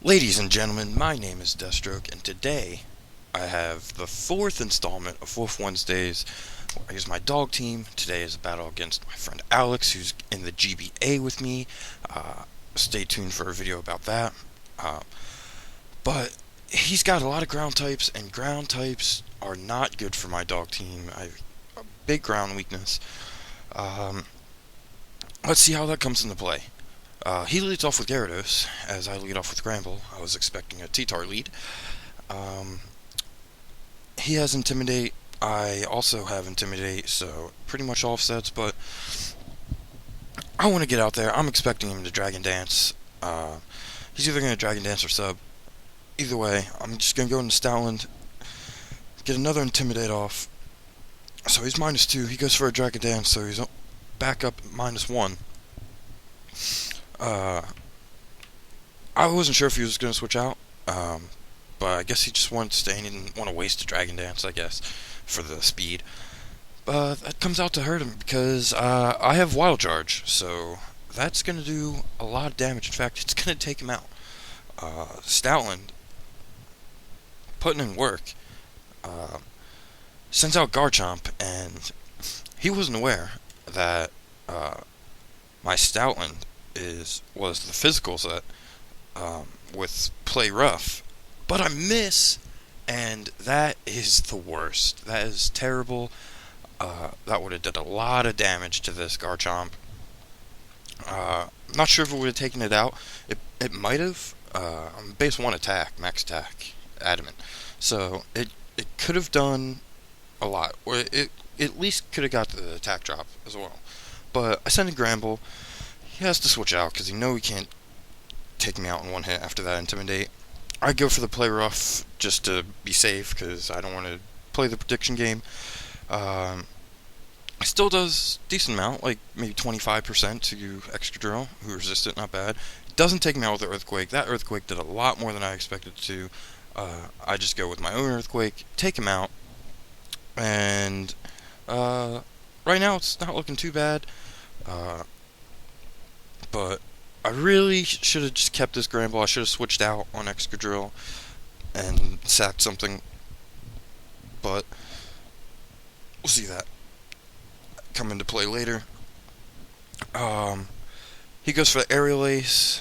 Ladies and gentlemen, my name is Deathstroke, and today I have the fourth installment of Woof Wednesdays. Here's my dog team. Today is a battle against my friend Alex, who's in the GBA with me. Stay tuned for a video about that. Uh, but he's got a lot of ground types, and ground types are not good for my dog team. I have a big ground weakness. Um, let's see how that comes into play. He leads off with Gyarados, as I lead off with Gramble. I was expecting a T-Tar lead. Um, he has Intimidate. I also have Intimidate, so pretty much offsets, but I want to get out there. I'm expecting him to Dragon Dance. He's either going to Dragon Dance or Sub. Either way, I'm just going to go into Stoutland, get another Intimidate off. So he's -2. He goes for a Dragon Dance, so he's back up -1. I wasn't sure if he was going to switch out, but I guess he just wanted to stay and he didn't want to waste a Dragon Dance, I guess, for the speed. But that comes out to hurt him because I have Wild Charge, so that's going to do a lot of damage. In fact, it's going to take him out. Stoutland, putting in work, sends out Garchomp, and he wasn't aware that my Stoutland was the physical set with Play Rough, but I miss, and that is the worst. That is terrible. That would have done a lot of damage to this Garchomp. Not sure if it would have taken it out. It might have. Base 1 attack, max attack, adamant. So it could have done a lot, or it at least could have got the attack drop as well. But I send in Gramble. He has to switch out because he knows he can't take me out in one hit after that Intimidate. I go for the Play Rough just to be safe because I don't want to play the prediction game. Still does decent amount, like maybe 25% to Extra Drill, who resist it, not bad. Doesn't take me out with the Earthquake. That Earthquake did a lot more than I expected it to. I just go with my own Earthquake, take him out, and right now it's not looking too bad. But I really should have just kept this Gramble. I should have switched out on Excadrill and sacked something. But we'll see that come into play later. He goes for the Aerial Ace,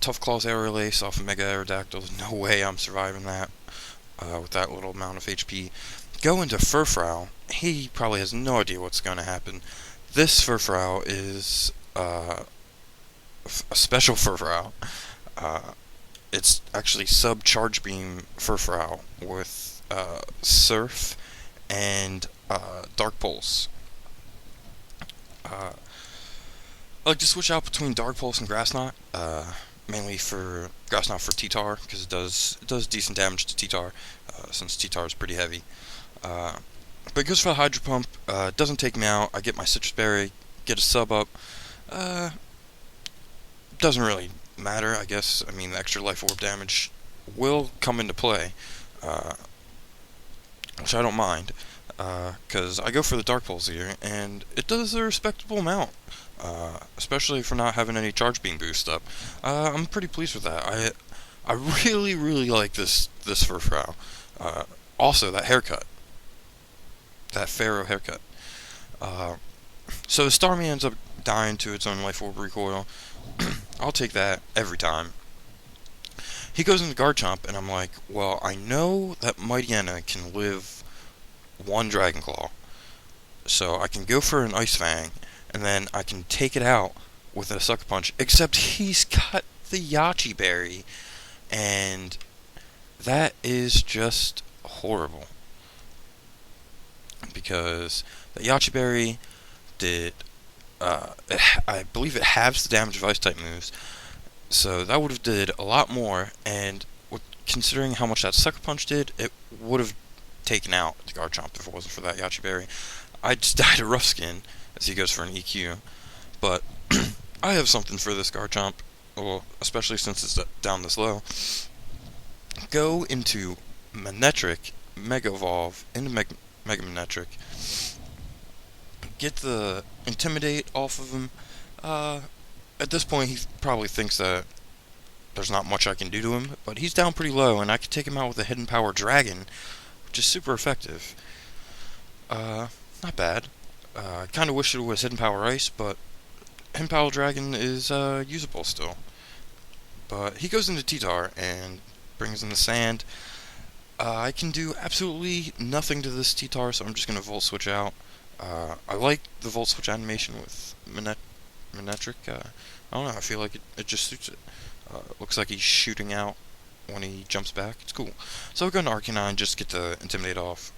Tough Claws Aerial Ace off of Mega Aerodactyl. There's no way I'm surviving that with that little amount of HP. Go into Furfrou. He probably has no idea what's going to happen. This Furfrou is a special Furfrou. It's actually sub Charge Beam Furfrou with Surf and Dark Pulse. I like to switch out between Dark Pulse and Grass Knot, mainly for Grass Knot for T-Tar because it does decent damage to T-Tar since T-Tar is pretty heavy. But it goes for the Hydro Pump. Doesn't take me out. I get my Citrus Berry, get a sub up. Doesn't really matter, I guess. I mean, the extra Life Orb damage will come into play, which I don't mind, because I go for the Dark Pulse here, and it does a respectable amount, especially for not having any Charge Beam boost up. I'm pretty pleased with that. I really, really like this Furfrou. Also, that haircut. That Pharaoh haircut. So Starmie ends up dying to its own Life Orb recoil. I'll take that every time. He goes into Garchomp, and I'm like, well, I know that Mightyena can live one Dragon Claw, so I can go for an Ice Fang, and then I can take it out with a Sucker Punch, except he's got the Yachi Berry, and that is just horrible. Because the Yachi Berry did I believe it halves the damage of Ice-type moves, so that would have did a lot more, and considering how much that Sucker Punch did, it would have taken out the Garchomp if it wasn't for that Yachi Berry. I just died of Rough Skin, as he goes for an EQ, but I have something for this Garchomp, well, especially since it's down this low. Go into Manectric, Mega Evolve, into Mega Manectric, get the Intimidate off of him. At this point, he probably thinks that there's not much I can do to him, but he's down pretty low, and I can take him out with a Hidden Power Dragon, which is super effective. Uh, Not bad. I kind of wish it was Hidden Power Ice, but Hidden Power Dragon is usable still. But he goes into T-Tar and brings in the sand. I can do absolutely nothing to this T-Tar, so I'm just going to Volt Switch out. I like the Volt Switch animation with Manectric. I don't know, I feel like it just suits it. Looks like he's shooting out when he jumps back. It's cool. So I'll go into Arcanine just get the Intimidate off.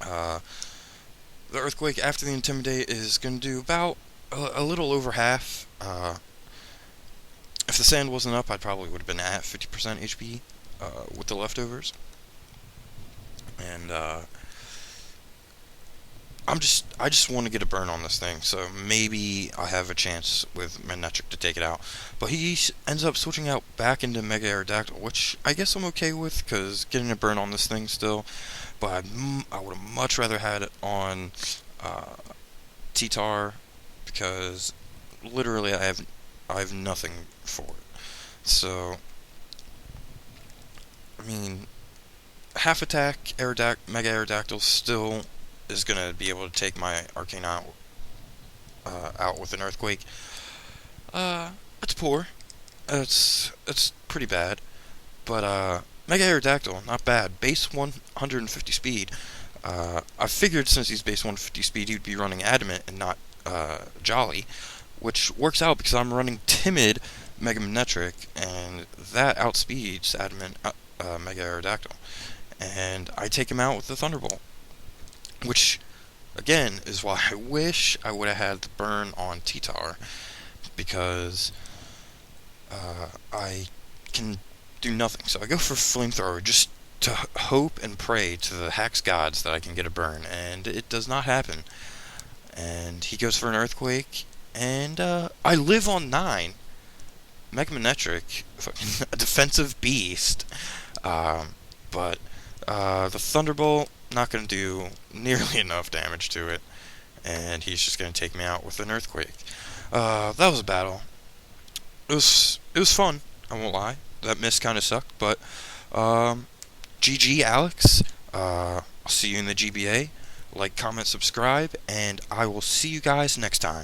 The Earthquake after the Intimidate is going to do about a little over half. If the sand wasn't up, I probably would have been at 50% HP with the leftovers. And I just want to get a burn on this thing, so maybe I have a chance with Manectric to take it out. But he ends up switching out back into Mega Aerodactyl, which I guess I'm okay with, because getting a burn on this thing still. But I would have much rather had it on T-Tar, because literally I have nothing for it. So, I mean, half attack Mega Aerodactyl still is gonna be able to take my Arcane out with an Earthquake. It's poor. It's pretty bad. But Mega Aerodactyl, not bad. Base 150 speed. I figured since he's base 150 speed, he'd be running Adamant and not Jolly, which works out because I'm running Timid Mega Manectric, and that outspeeds Adamant Mega Aerodactyl. And I take him out with the Thunderbolt, which, again, is why I wish I would have had the burn on T-Tar, because I can do nothing. So I go for Flamethrower just to hope and pray to the Hax gods that I can get a burn, and it does not happen. And he goes for an Earthquake, and I live on 9. Mega Manectric, fucking a defensive beast. But the Thunderbolt, not going to do nearly enough damage to it, and he's just going to take me out with an Earthquake. That was a battle. It was fun, I won't lie. That miss kind of sucked, but GG, Alex. I'll see you in the GBA. Like, comment, subscribe, and I will see you guys next time.